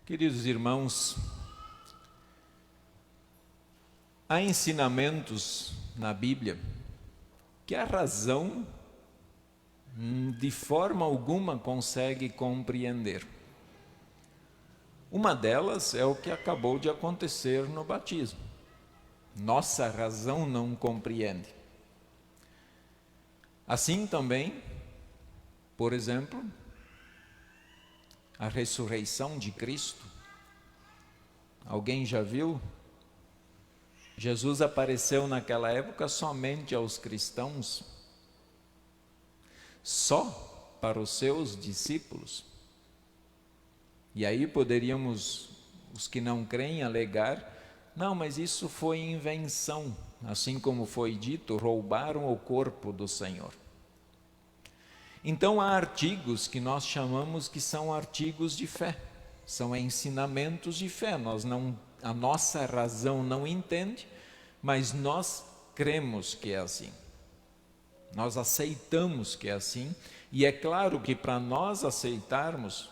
Queridos irmãos, há ensinamentos na Bíblia que a razão de forma alguma consegue compreender. Uma delas é o que acabou de acontecer no batismo. Nossa razão não compreende. Assim também, por exemplo, a ressurreição de Cristo. Alguém já viu? Jesus apareceu naquela época somente aos cristãos, só para os seus discípulos. E aí poderíamos, os que não creem, alegar: não, mas isso foi invenção, assim como foi dito, roubaram o corpo do Senhor. Então há artigos que nós chamamos que são artigos de fé, são ensinamentos de fé. A nossa razão não entende, mas nós cremos que é assim. Nós aceitamos que é assim, e é claro que para nós aceitarmos,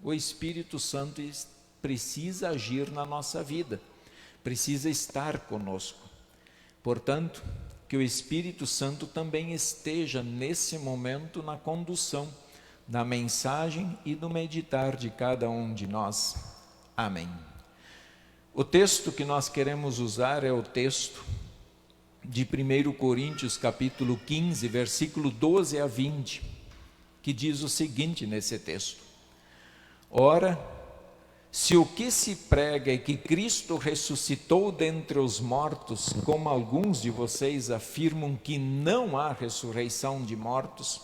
o Espírito Santo precisa agir na nossa vida, precisa estar conosco. Portanto, que o Espírito Santo também esteja nesse momento na condução da mensagem e do meditar de cada um de nós. Amém. O texto que nós queremos usar é o texto de 1 Coríntios capítulo 15, versículo 12 a 20, que diz o seguinte nesse texto: ora, se o que se prega é que Cristo ressuscitou dentre os mortos, como alguns de vocês afirmam que não há ressurreição de mortos,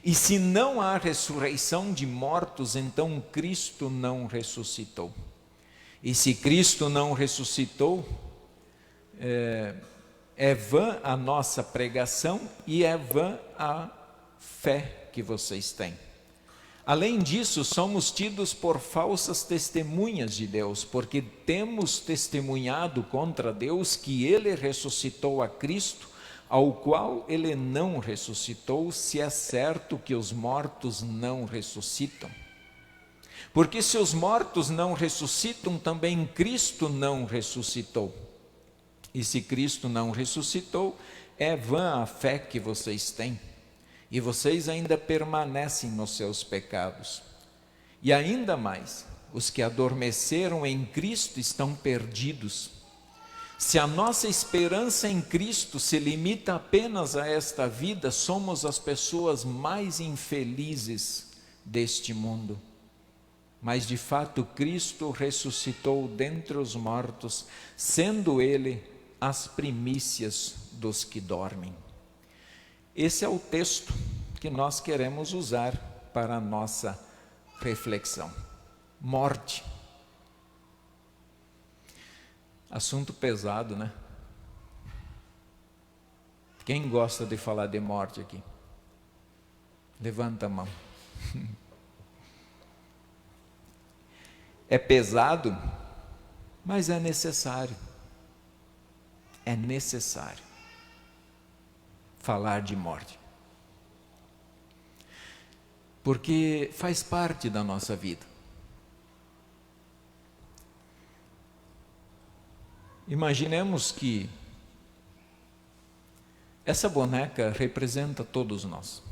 e se não há ressurreição de mortos, então Cristo não ressuscitou. E se Cristo não ressuscitou, é vã a nossa pregação e é vã a fé que vocês têm. Além disso, somos tidos por falsas testemunhas de Deus, porque temos testemunhado contra Deus que Ele ressuscitou a Cristo, ao qual Ele não ressuscitou, se é certo que os mortos não ressuscitam. Porque se os mortos não ressuscitam, também Cristo não ressuscitou. E se Cristo não ressuscitou, é vã a fé que vocês têm. E vocês ainda permanecem nos seus pecados. E ainda mais, os que adormeceram em Cristo estão perdidos. Se a nossa esperança em Cristo se limita apenas a esta vida, somos as pessoas mais infelizes deste mundo. Mas de fato Cristo ressuscitou dentre os mortos, sendo Ele as primícias dos que dormem. Esse é o texto que nós queremos usar para a nossa reflexão. Morte. Assunto pesado, né? Quem gosta de falar de morte aqui? Levanta a mão. É pesado, mas é necessário. É necessário falar de morte, porque faz parte da nossa vida. Imaginemos que essa boneca representa todos nós,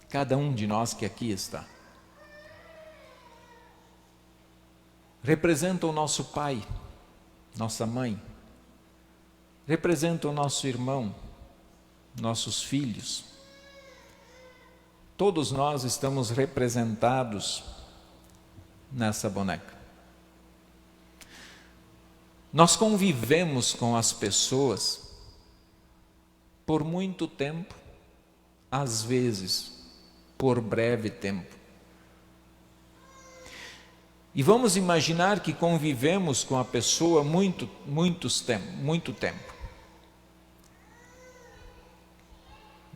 cada um de nós que aqui está. Representa o nosso pai, nossa mãe, representa o nosso irmão, nossos filhos. Todos nós estamos representados nessa boneca. Nós convivemos com as pessoas por muito tempo, às vezes por breve tempo. E vamos imaginar que convivemos com a pessoa muito tempo.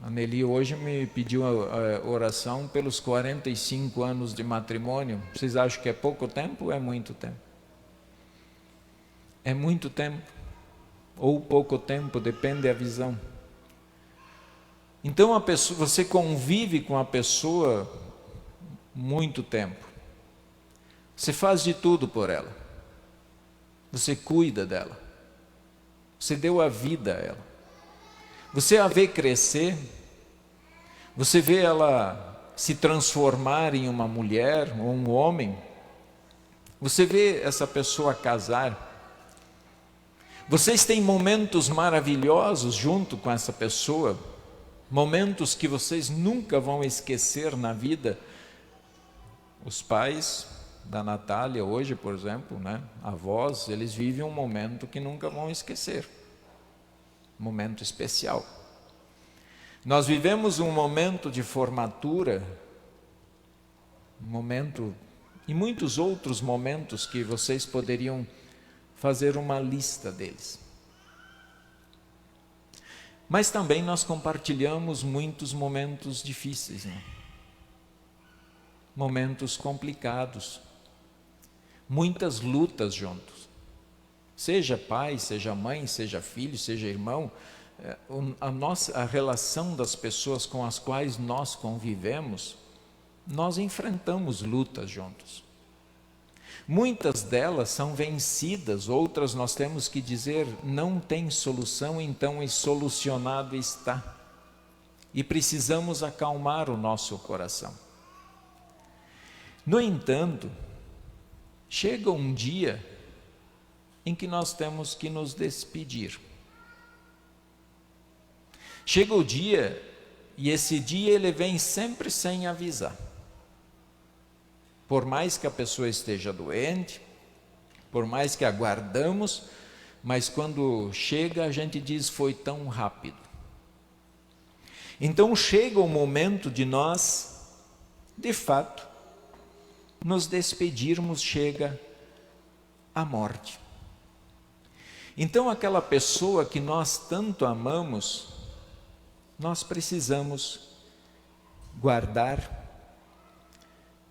A Nelly hoje me pediu a oração pelos 45 anos de matrimônio. Vocês acham que é pouco tempo ou é muito tempo? É muito tempo ou pouco tempo, depende da visão. Então você convive com a pessoa muito tempo. Você faz de tudo por ela. Você cuida dela. Você deu a vida a ela. Você a vê crescer. Você vê ela se transformar em uma mulher ou um homem. Você vê essa pessoa casar. Vocês têm momentos maravilhosos junto com essa pessoa, momentos que vocês nunca vão esquecer na vida. Os pais da Natália hoje, por exemplo, avós, eles vivem um momento que nunca vão esquecer, um momento especial. Nós vivemos um momento de formatura, um momento e muitos outros momentos que vocês poderiam fazer uma lista deles. Mas também nós compartilhamos muitos momentos difíceis, momentos complicados, muitas lutas juntos. Seja pai, seja mãe, seja filho, seja irmão, a relação das pessoas com as quais nós convivemos, nós enfrentamos lutas juntos. Muitas delas são vencidas, outras nós temos que dizer, não tem solução, então solucionado está. E precisamos acalmar o nosso coração. No entanto, chega um dia em que nós temos que nos despedir. Chega o dia, e esse dia ele vem sempre sem avisar. Por mais que a pessoa esteja doente, por mais que aguardamos, mas quando chega a gente diz, foi tão rápido. Então chega o momento de nós, de fato, nos despedirmos, chega a morte. Então aquela pessoa que nós tanto amamos, nós precisamos guardar,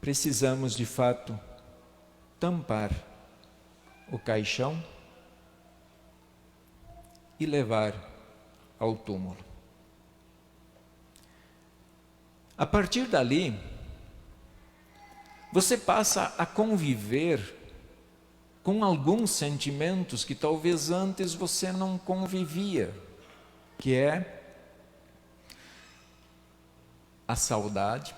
precisamos de fato tampar o caixão e levar ao túmulo. A partir dali, você passa a conviver com alguns sentimentos que talvez antes você não convivia, que é a saudade.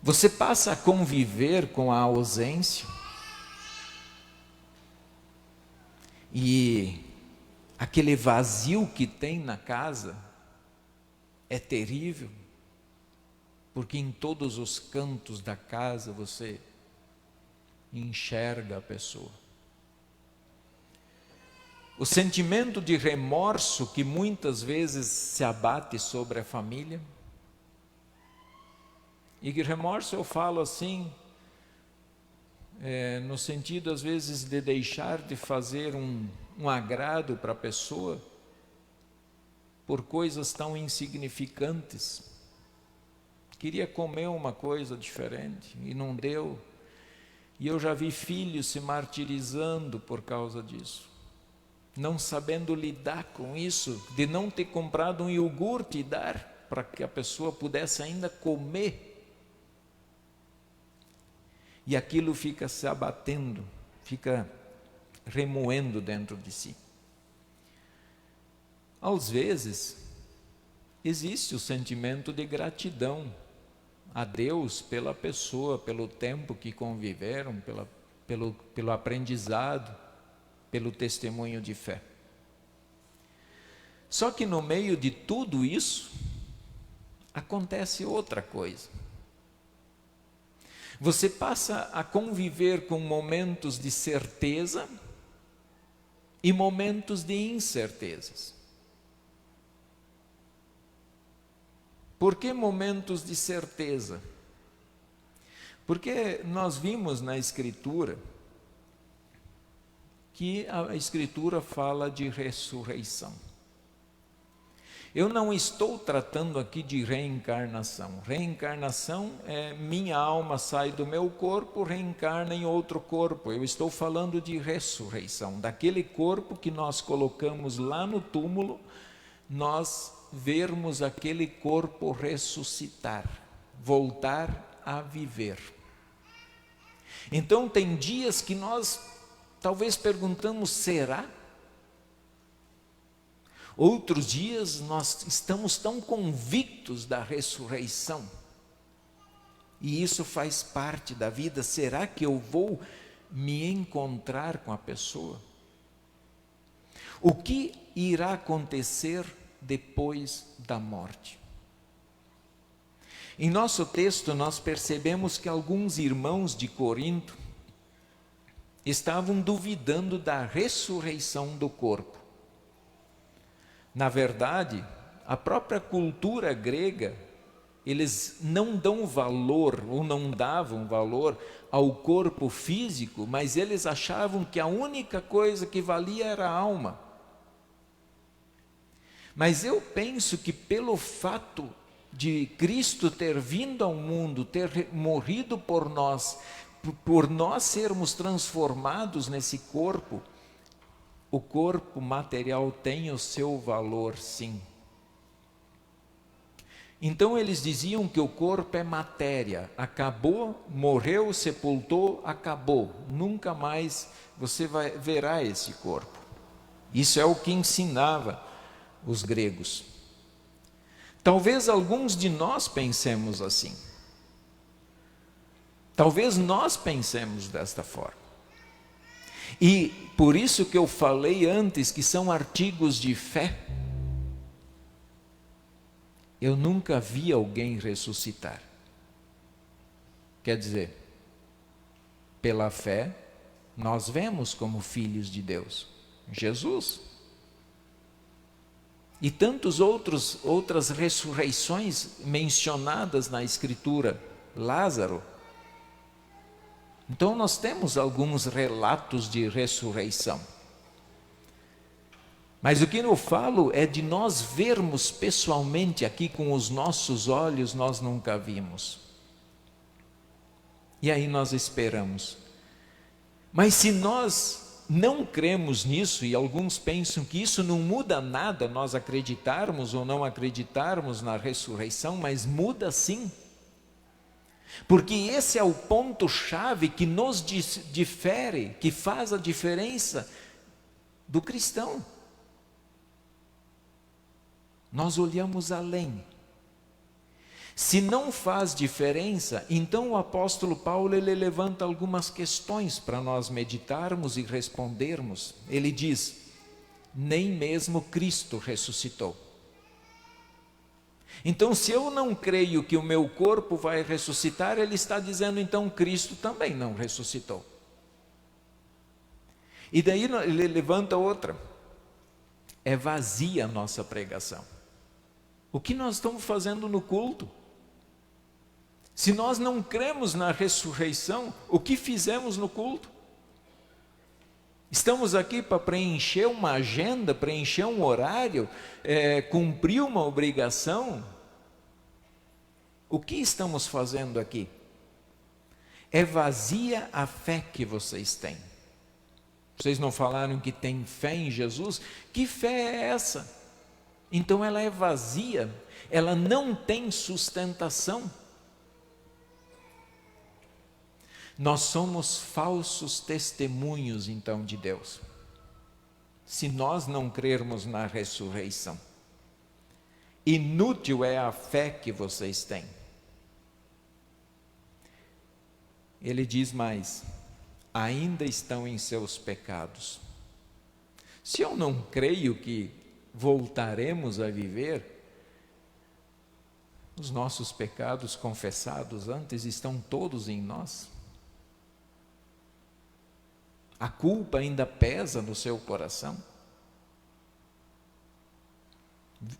Você passa a conviver com a ausência. E aquele vazio que tem na casa é terrível, porque em todos os cantos da casa você enxerga a pessoa. O sentimento de remorso que muitas vezes se abate sobre a família. E que remorso eu falo assim, no sentido às vezes de deixar de fazer um agrado para a pessoa por coisas tão insignificantes. Queria comer uma coisa diferente e não deu. E eu já vi filhos se martirizando por causa disso, não sabendo lidar com isso, de não ter comprado um iogurte e dar para que a pessoa pudesse ainda comer. E aquilo fica se abatendo, fica remoendo dentro de si. Às vezes, existe o sentimento de gratidão a Deus pela pessoa, pelo tempo que conviveram, pelo aprendizado, pelo testemunho de fé. Só que no meio de tudo isso, acontece outra coisa. Você passa a conviver com momentos de certeza e momentos de incertezas. Por que momentos de certeza? Porque nós vimos na Escritura que a Escritura fala de ressurreição. Eu não estou tratando aqui de reencarnação. Reencarnação é minha alma sai do meu corpo, reencarna em outro corpo. Eu estou falando de ressurreição. Daquele corpo que nós colocamos lá no túmulo, nós vermos aquele corpo ressuscitar, voltar a viver. Então tem dias que nós talvez perguntamos, será? Outros dias nós estamos tão convictos da ressurreição, e isso faz parte da vida. Será que eu vou me encontrar com a pessoa? O que irá acontecer depois da morte? Em nosso texto nós percebemos que alguns irmãos de Corinto estavam duvidando da ressurreição do corpo. Na verdade, a própria cultura grega, eles não dão valor, ou não davam valor ao corpo físico, mas eles achavam que a única coisa que valia era a alma. Mas eu penso que pelo fato de Cristo ter vindo ao mundo, ter morrido por nós sermos transformados nesse corpo, o corpo material tem o seu valor, sim. Então eles diziam que o corpo é matéria, acabou, morreu, sepultou, acabou, nunca mais você verá esse corpo. Isso é o que ensinava os gregos. Talvez alguns de nós pensemos assim. Talvez nós pensemos desta forma. E por isso que eu falei antes que são artigos de fé. Eu nunca vi alguém ressuscitar. Quer dizer, pela fé, nós vemos como filhos de Deus Jesus. E tantas outras ressurreições mencionadas na Escritura. Lázaro. Então nós temos alguns relatos de ressurreição. Mas o que eu falo é de nós vermos pessoalmente aqui com os nossos olhos, nós nunca vimos. E aí nós esperamos. Mas se nós não cremos nisso, e alguns pensam que isso não muda nada, nós acreditarmos ou não acreditarmos na ressurreição, mas muda sim. Porque esse é o ponto-chave que nos difere, que faz a diferença do cristão. Nós olhamos além. Se não faz diferença, então o apóstolo Paulo ele levanta algumas questões para nós meditarmos e respondermos. Ele diz: nem mesmo Cristo ressuscitou. Então, se eu não creio que o meu corpo vai ressuscitar, ele está dizendo, então Cristo também não ressuscitou. E daí ele levanta outra. É vazia a nossa pregação. O que nós estamos fazendo no culto? Se nós não cremos na ressurreição, o que fizemos no culto? Estamos aqui para preencher uma agenda, preencher um horário, cumprir uma obrigação. O que estamos fazendo aqui? É vazia a fé que vocês têm. Vocês não falaram que têm fé em Jesus? Que fé é essa? Então ela é vazia, ela não tem sustentação. Nós somos falsos testemunhos, então, de Deus, se nós não crermos na ressurreição. Inútil é a fé que vocês têm. Ele diz mais: ainda estão em seus pecados. Se eu não creio que voltaremos a viver, os nossos pecados confessados antes estão todos em nós. A culpa ainda pesa no seu coração.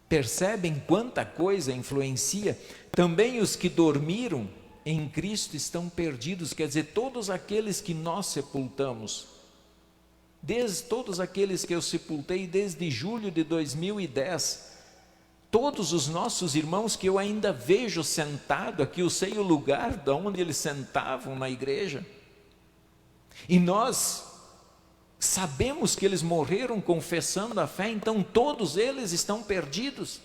Percebem quanta coisa influencia? Também os que dormiram em Cristo estão perdidos, quer dizer, todos aqueles que nós sepultamos, todos aqueles que eu sepultei desde julho de 2010, todos os nossos irmãos que eu ainda vejo sentado aqui, eu sei o lugar de onde eles sentavam na igreja, e nós sabemos que eles morreram confessando a fé, então todos eles estão perdidos.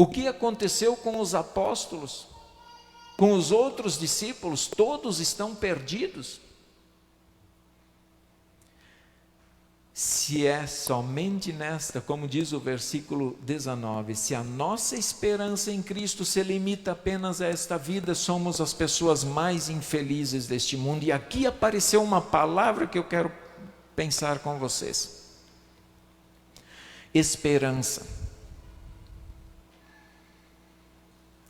O que aconteceu com os apóstolos? Com os outros discípulos? Todos estão perdidos. Se é somente nesta, como diz o versículo 19, se a nossa esperança em Cristo se limita apenas a esta vida, somos as pessoas mais infelizes deste mundo. E aqui apareceu uma palavra que eu quero pensar com vocês: esperança.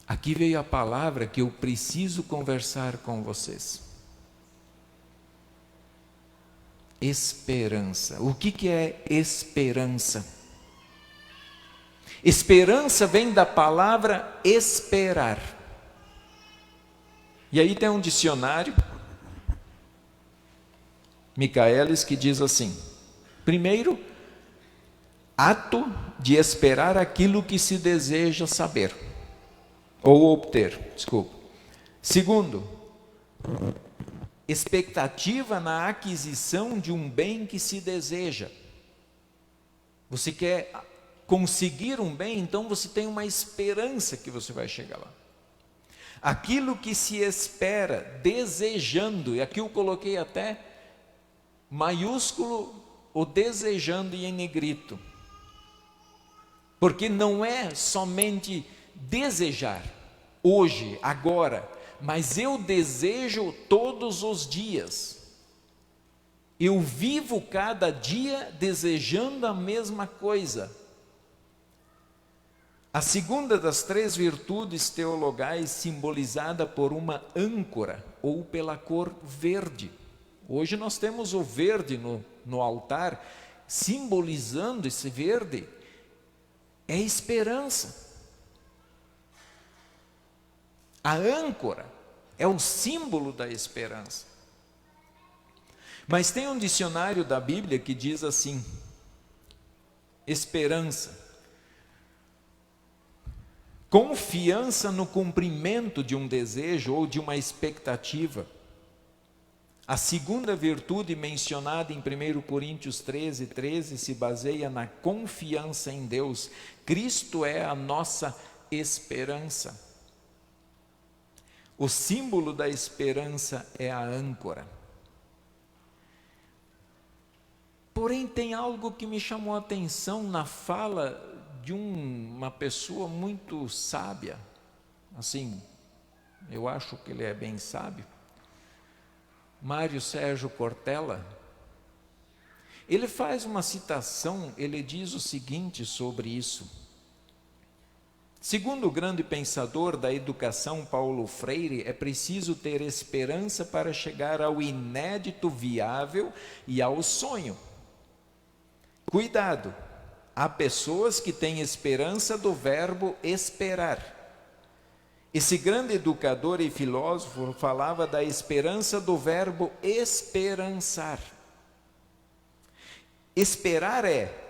Aqui veio a palavra que eu preciso conversar com vocês. Esperança. O que é esperança? Esperança vem da palavra esperar. E aí tem um dicionário, Michaelis, que diz assim: primeiro, ato de esperar aquilo que se deseja saber, ou obter, desculpa. Segundo, expectativa na aquisição de um bem que se deseja. Você quer conseguir um bem, então você tem uma esperança que você vai chegar lá. Aquilo que se espera, desejando, e aqui eu coloquei até maiúsculo o desejando e em negrito, porque não é somente desejar, hoje, agora, mas eu desejo todos os dias. Eu vivo cada dia desejando a mesma coisa. A segunda das três virtudes teologais, simbolizada por uma âncora ou pela cor verde. Hoje nós temos o verde no altar, simbolizando esse verde, é esperança. A âncora é o símbolo da esperança. Mas tem um dicionário da Bíblia que diz assim: esperança, confiança no cumprimento de um desejo ou de uma expectativa. A segunda virtude mencionada em 1 Coríntios 13:13 se baseia na confiança em Deus. Cristo é a nossa esperança. O símbolo da esperança é a âncora. Porém, tem algo que me chamou a atenção na fala de uma pessoa muito sábia. Assim, eu acho que ele é bem sábio. Mário Sérgio Cortella. Ele faz uma citação, ele diz o seguinte sobre isso. Segundo o grande pensador da educação Paulo Freire, é preciso ter esperança para chegar ao inédito viável e ao sonho. Cuidado, há pessoas que têm esperança do verbo esperar. Esse grande educador e filósofo falava da esperança do verbo esperançar. Esperar é: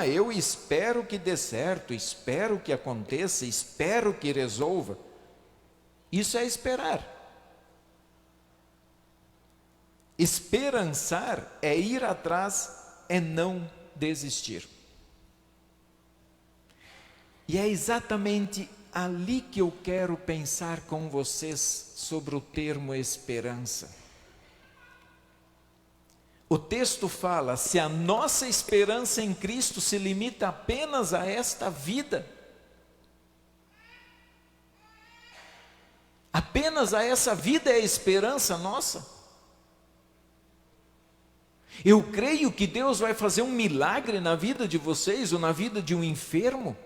eu espero que dê certo, espero que aconteça, espero que resolva. Isso é esperar. Esperançar é ir atrás, é não desistir. E é exatamente ali que eu quero pensar com vocês sobre o termo esperança. O texto fala: se a nossa esperança em Cristo se limita apenas a esta vida, apenas a essa vida é a esperança nossa. Eu creio que Deus vai fazer um milagre na vida de vocês ou na vida de um enfermo.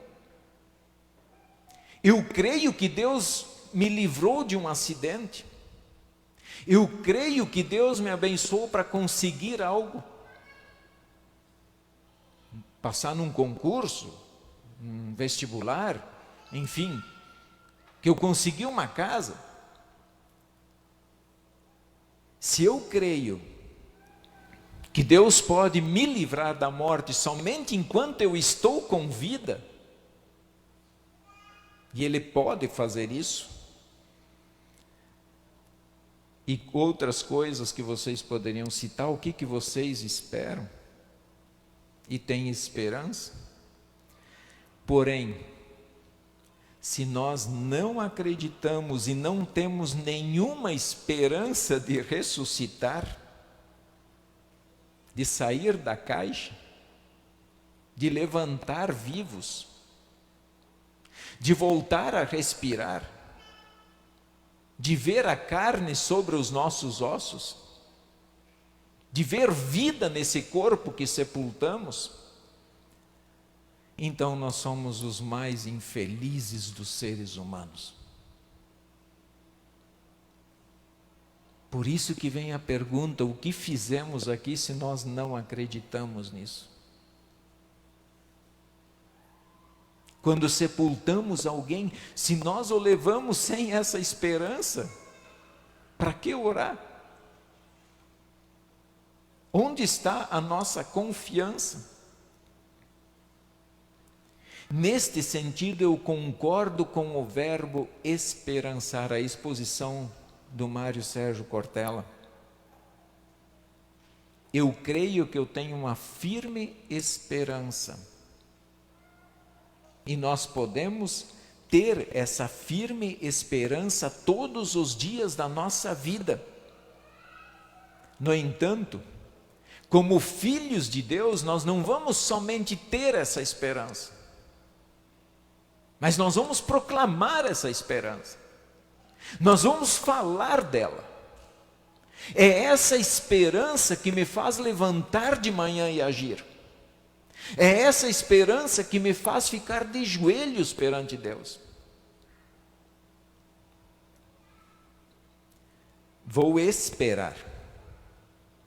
Eu creio que Deus me livrou de um acidente. Eu creio que Deus me abençoou para conseguir algo. Passar num concurso, um vestibular, enfim, que eu consegui uma casa. Se eu creio que Deus pode me livrar da morte somente enquanto eu estou com vida, e Ele pode fazer isso, e outras coisas que vocês poderiam citar, o que vocês esperam e têm esperança? Porém, se nós não acreditamos e não temos nenhuma esperança de ressuscitar, de sair da caixa, de levantar vivos, de voltar a respirar, de ver a carne sobre os nossos ossos, de ver vida nesse corpo que sepultamos, então nós somos os mais infelizes dos seres humanos. Por isso que vem a pergunta: o que fizemos aqui se nós não acreditamos nisso? Quando sepultamos alguém, se nós o levamos sem essa esperança, para que orar? Onde está a nossa confiança? Neste sentido, eu concordo com o verbo esperançar, a exposição do Mário Sérgio Cortella. Eu creio que eu tenho uma firme esperança. E nós podemos ter essa firme esperança todos os dias da nossa vida. No entanto, como filhos de Deus, nós não vamos somente ter essa esperança, mas nós vamos proclamar essa esperança. Nós vamos falar dela. É essa esperança que me faz levantar de manhã e agir. É essa esperança que me faz ficar de joelhos perante Deus. Vou esperar,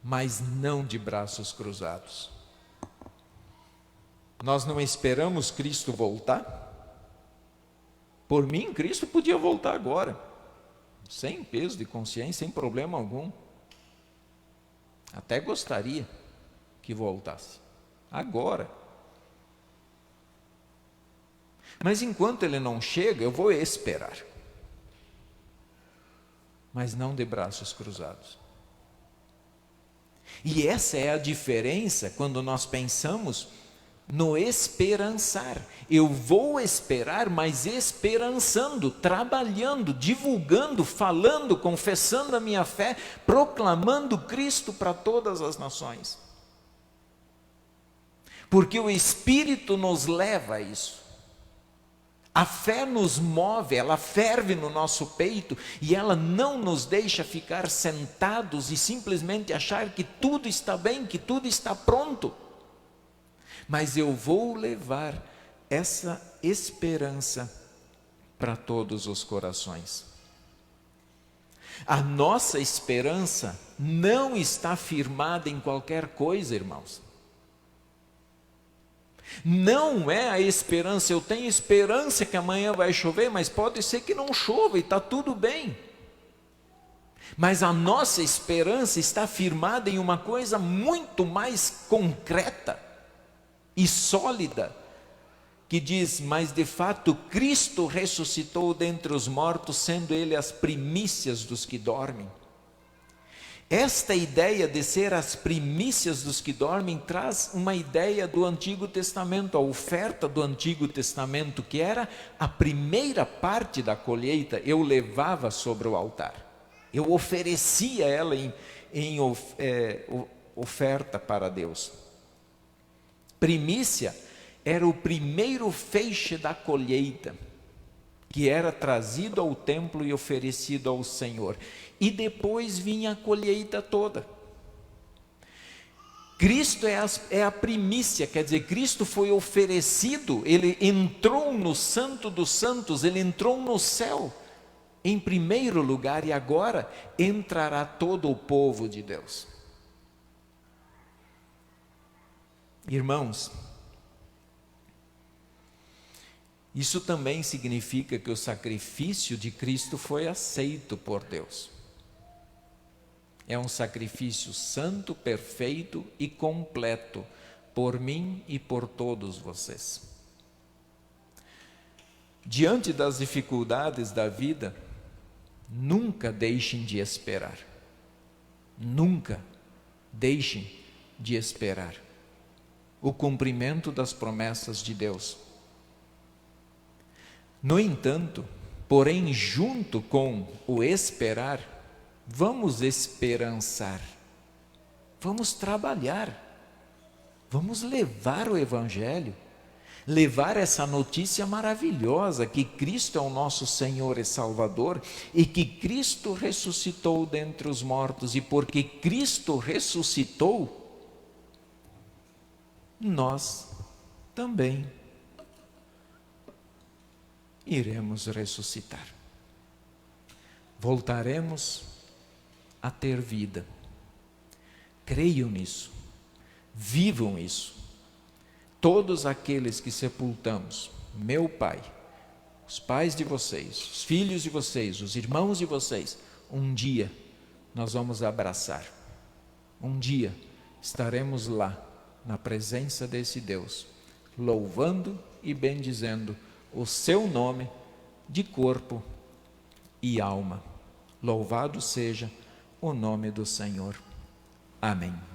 mas não de braços cruzados. Nós não esperamos Cristo voltar? Por mim, Cristo podia voltar agora, sem peso de consciência, sem problema algum. Até gostaria que voltasse agora. Mas enquanto ele não chega, eu vou esperar. Mas não de braços cruzados. E essa é a diferença quando nós pensamos no esperançar. Eu vou esperar, mas esperançando, trabalhando, divulgando, falando, confessando a minha fé, proclamando Cristo para todas as nações. Porque o Espírito nos leva a isso. A fé nos move, ela ferve no nosso peito e ela não nos deixa ficar sentados e simplesmente achar que tudo está bem, que tudo está pronto. Mas eu vou levar essa esperança para todos os corações. A nossa esperança não está firmada em qualquer coisa, irmãos. Não é a esperança, eu tenho esperança que amanhã vai chover, mas pode ser que não chova e está tudo bem. Mas a nossa esperança está firmada em uma coisa muito mais concreta e sólida, que diz: mas de fato Cristo ressuscitou dentre os mortos, sendo Ele as primícias dos que dormem. Esta ideia de ser as primícias dos que dormem traz uma ideia do Antigo Testamento, a oferta do Antigo Testamento, que era a primeira parte da colheita, eu levava sobre o altar, eu oferecia ela em oferta para Deus. Primícia era o primeiro feixe da colheita, que era trazido ao templo e oferecido ao Senhor. E depois vinha a colheita toda. Cristo é a primícia, quer dizer, Cristo foi oferecido, Ele entrou no Santo dos Santos, Ele entrou no céu, em primeiro lugar, e agora entrará todo o povo de Deus. Irmãos, isso também significa que o sacrifício de Cristo foi aceito por Deus. É um sacrifício santo, perfeito e completo, por mim e por todos vocês. Diante das dificuldades da vida, nunca deixem de esperar. Nunca deixem de esperar o cumprimento das promessas de Deus. No entanto, porém, junto com o esperar, vamos esperançar, vamos trabalhar, vamos levar o Evangelho, levar essa notícia maravilhosa que Cristo é o nosso Senhor e Salvador e que Cristo ressuscitou dentre os mortos, e porque Cristo ressuscitou, nós também iremos ressuscitar. Voltaremos a ter vida. Creiam nisso, vivam isso. Todos aqueles que sepultamos, meu Pai, os pais de vocês, os filhos de vocês, os irmãos de vocês, um dia nós vamos abraçar. Um dia estaremos lá, na presença desse Deus, louvando e bendizendo o seu nome de corpo e alma. Louvado seja o nome do Senhor. Amém.